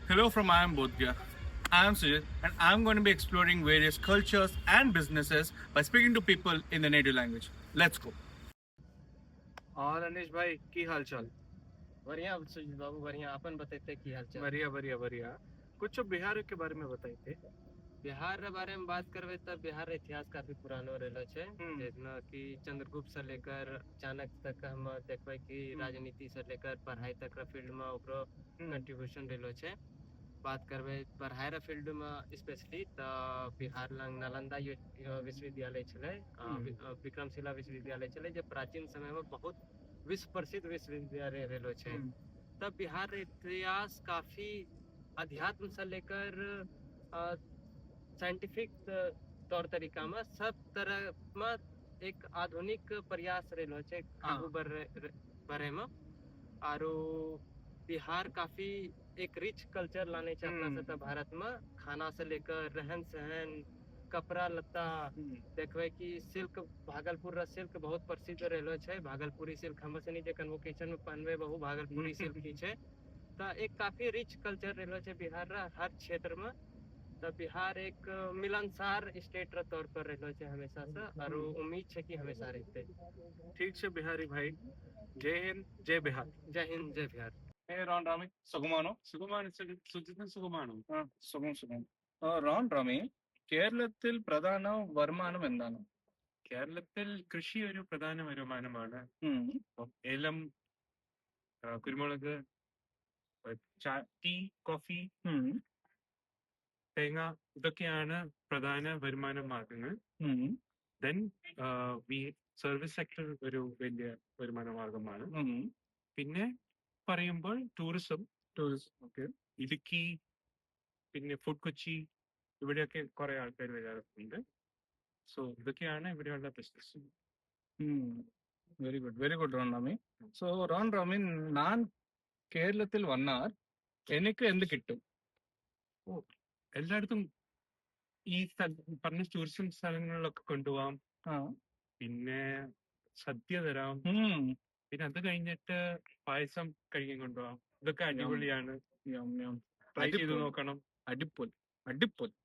Hello from I am Bodhya. I am Sujit and I am going to be exploring various cultures and businesses by speaking to people in the native language. Let's go. और अनिश भाई की हाल चाल? बढ़िया सुजीत बाबू बढ़िया अपन बताते की हाल चाल बढ़िया बढ़िया बढ़िया. कुछ बिहार के बारे में बताइए. बिहार के बारे में बात करबे तब बिहार इतिहास काफी पुरानो रहलो छे जितना कि चंद्रगुप्त से लेकर चाणक्य तक हम देखबे कि राजनीति से लेकर पढ़ाई तक फील्ड में ओकरो कंट्रीब्यूशन रहलो छे. बात करबे पढ़ाई रा फील्ड में स्पेशली तो बिहार लंग नालंदा विश्वविद्यालय छले, विक्रमशिला विश्वविद्यालय छले जो प्राचीन समय में बहुत विश्व प्रसिद्ध विश्वविद्यालय रहलो छे. तब बिहार इतिहास काफी अध्यात्म से लेकर साइंटिफिक तौर तरीका में सब तरह में एक आधुनिक प्रयास रहलो छे आगू बढ़े में. आरो बिहार काफी एक रिच कल्चर लाने छे अपना से भारत में. खाना से लेकर रहन सहन कपड़ा लत्ता देखबे कि सिल्क भागलपुर रा सिल्क बहुत प्रसिद्ध रहलो छे. भागलपुरी सिल्क हम सनी जे कन्वोकेशन में पहनबे बहु भागलपुरी सिल्क ही छे. तो एक काफी रिच कल्चर रहलो छे बिहार रा हर क्षेत्र में. तो बिहार एक मिलनसार स्टेट रा तौर पर रहलो छे हमेशा से और उम्मीद छे कि हमेशा रहते. ठीक छे बिहारी भाई. जय हिंद जय बिहार. जय हिंद जय बिहार. Ron Rami, സുഖമാണോ? സുജിത്തിന് സുഖമാണോ? സുഖം. റോൺ റമി, കേരളത്തിൽ പ്രധാന വരുമാനം എന്താണ്? കേരളത്തിൽ കൃഷി ഒരു പ്രധാന വരുമാനമാണ്. ഏലം, കുരുമുളക്, ടീ, കോഫി, തേങ്ങ ഇതൊക്കെയാണ് പ്രധാന വരുമാന മാർഗങ്ങൾ. ദെൻ സർവീസ് സെക്ടർ ഒരു വലിയ വരുമാന മാർഗമാണ്. പിന്നെ പറയുമ്പോൾ ടൂറിസം, ഓക്കെ, ഇടുക്കി, പിന്നെ ഫുഡ് കൊച്ചി, ഇവിടെയൊക്കെ കുറെ ആൾക്കാർ വരാറുണ്ട്. സോ ഇതൊക്കെയാണ് ഇവിടെയുള്ള business. Very good Ron ramie. So Ron ramie, ഞാൻ കേരളത്തിൽ വന്നാൽ എനിക്ക് എന്ത് കിട്ടും? എല്ലായിടത്തും ഈ പറഞ്ഞ ടൂറിസം സ്ഥലങ്ങളിലൊക്കെ കൊണ്ടുപോവാം. പിന്നെ സദ്യ തരാം. പിന്നെ അത് കഴിഞ്ഞിട്ട് പായസം കഴിക്കാൻ കൊണ്ടുപോവാം. ഇതൊക്കെ അടിപൊളിയാണ്. ട്രൈ ചെയ്ത് നോക്കണം. അടിപൊളി.